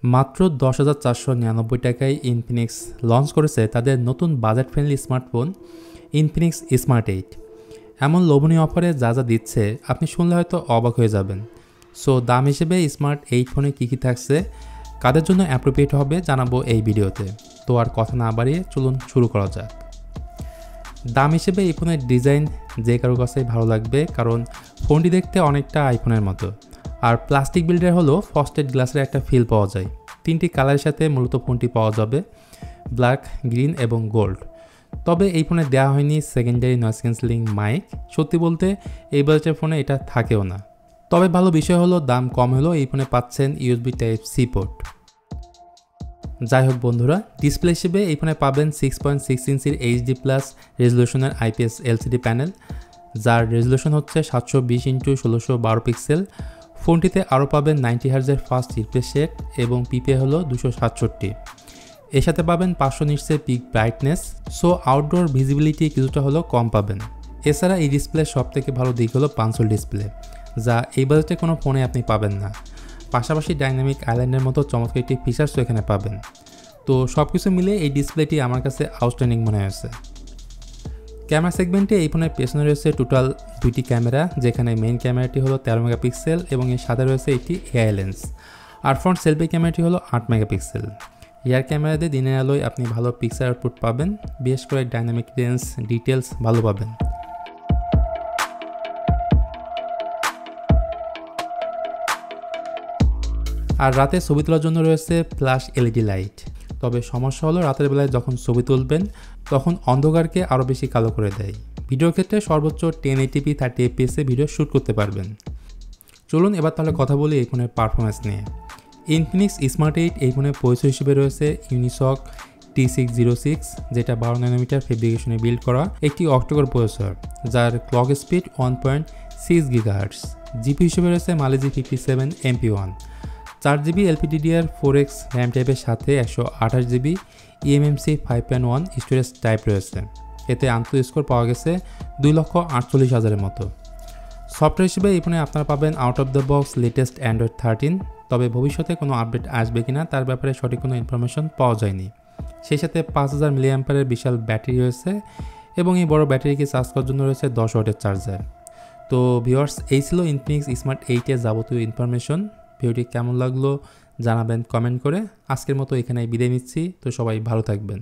মাত্র 10,499 টাকায় Infinix launch করেছে তাদের নতুন budget friendly smartphone Infinix smart 8। এমন লোভনীয় অফারে যা যা দিচ্ছে আপনি শুনলে হয়তো অবাক হয়ে যাবেন। সো দাম হিসেবে স্মার্ট 8 ফোনে কী কী থাকছে, কাদের জন্য অ্যাপ্রোপ্রিয়েট হবে জানাবো এই ভিডিওতে। তো আর কথা না বাড়িয়ে চলুন শুরু করা যাক। দাম হিসেবে এই ফোনের ডিজাইন যে কারো কাছেই ভালো লাগবে, কারণ ফোনটি দেখতে অনেকটা আইফোনের মতো। আর প্লাস্টিক বিল্ডের হলো ফ্রস্টেড গ্লাসের একটা ফিল পাওয়া যায়। 3টি কালারের সাথে মূলত ফোনটি পাওয়া যাবে, ব্ল্যাক, গ্রিন এবং গোল্ড। তবে এই ফোনে দেওয়া হয়নি সেকেন্ডারি নয়েজ ক্যান্সেলিং মাইক। সত্যি বলতে এই বাজেটের ফোনে এটা থাকেও না। তবে ভালো বিষয় হলো দাম কম হলেও এই ফোনে পাচ্ছেন USB Type-C পোর্ট। যাই হোক বন্ধুরা, ডিসপ্লে হিসেবে এই ফোনে পাবেন 6.6 ইঞ্চির HD+ রেজলিউশনের IPS LCD প্যানেল, যার রেজলিউশন হচ্ছে 720x1612 পিক্সেল। ফোনটিতে আরও পাবেন 90 হার্জের ফাস্ট রিফ্রেশ রেট এবং PPI হলো 267। এর সাথে পাবেন 500 নিটসের peak brightness. So outdoor visibility কিছুটা হলেও কম পাবেন। এছাড়া এই ডিসপ্লের সবথেকে ভালো দিক হলো পাঞ্চল ডিসপ্লে, যা এই বাজেটে কোনো ফোনে আপনি পাবেন না। পাশাপাশি ডাইনামিক আইল্যান্ডের মতো চমৎকার একটি ফিচার্সও এখানে পাবেন। তো সব কিছু মিলে এই ডিসপ্লেটি আমার কাছে আউটস্ট্যান্ডিং মনে হয়েছে। ক্যামেরা সেগমেন্টে এই ফোনের পেছনে রয়েছে টোটাল 2টি ক্যামেরা, যেখানে মেইন ক্যামেরাটি হলো 13 মেগাপিক্সেল এবং এর সাথে রয়েছে একটি এআই লেন্স। আর ফ্রন্ট সেলফি ক্যামেরাটি হলো 8 মেগাপিক্সেল। রিয়ার ক্যামেরাতে দিনের আলোয় আপনি ভালো পিক্সেল আউটপুট পাবেন, বিশেষ করে ডাইনামিক রেঞ্জ ডিটেলস ভালো পাবেন। আর রাতে ছবি তোলার জন্য রয়েছে ফ্ল্যাশ LED লাইট। তবে সমস্যা হলো রাতের বেলায় যখন ছবি তুলবেন তখন অন্ধকারকে আরও বেশি কালো করে দেয়। ভিডিওর ক্ষেত্রে সর্বোচ্চ 1080p 30 fps ভিডিও শ্যুট করতে পারবেন। চলুন এবার তাহলে কথা বলি এই ফোনের পারফরমেন্স নিয়ে। ইনফিনিক্স স্মার্ট 8 এই ফোনের পরিচয় হিসেবে রয়েছে ইউনিসক T606, যেটা 12 ন্যানোমিটার ফেব্রিকেশনে বিল্ড করা একটি অক্টোকোর প্রসেসর, যার ক্লক স্পিড 1.6 GHz। জিপি হিসেবে রয়েছে Mali-G 57 MP1, 4GB LPDDR4X RAM টাইপের সাথে 128GB eMMC 5.1 স্টোরেজ টাইপ রয়েছে। এতে আন্তঃ স্কোর পাওয়া গেছে 2,48,000-এর মতো। সফটওয়্যার হিসেবে এই ফোনে আপনারা পাবেন out of the box latest Android 13। তবে ভবিষ্যতে কোনো আপডেট আসবে কিনা তার ব্যাপারে সঠিক কোনো ইনফরমেশন পাওয়া যায়নি। সেই সাথে 5000 mAh বিশাল ব্যাটারি রয়েছে এবং এই বড় ব্যাটারিকে চার্জ করার জন্য রয়েছে 10 ওয়াটের চার্জার। তো ভিউয়ার্স, এই ছিল ইনফিনিক্স স্মার্ট 8 এর যাবতীয় ইনফরমেশন। ভিডিওটি কেমন লাগলো জানাবেন কমেন্ট করে। আজকের মতো এখানেই বিদায় নিচ্ছি। তো সবাই ভালো থাকবেন।